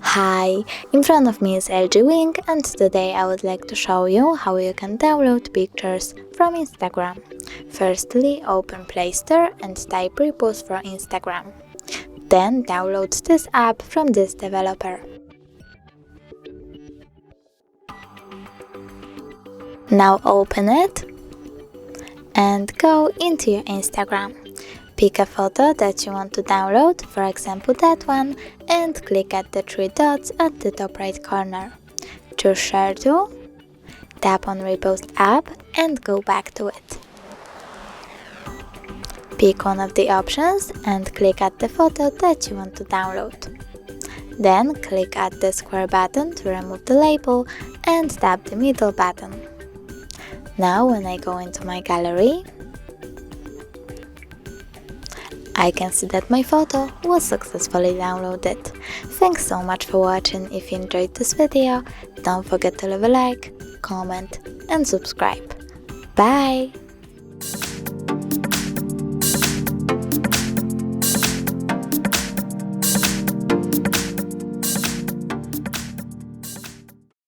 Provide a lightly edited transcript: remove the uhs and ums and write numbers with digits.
Hi, in front of me is LG Wing, and today I would like to show you how you can download pictures from Instagram. Firstly, open Play Store and type repos for Instagram. Then download this app from this developer. Now open it and go into your Instagram. Pick a photo that you want to download, for example that one, and click at the three dots at the top right corner. Choose Share To, tap on Repost App and go back to it. Pick one of the options and click at the photo that you want to download. Then click at the square button to remove the label and tap the middle button. Now when I go into my gallery, I can see that my photo was successfully downloaded. Thanks so much for watching. If you enjoyed this video, don't forget to leave a like, comment and subscribe. Bye!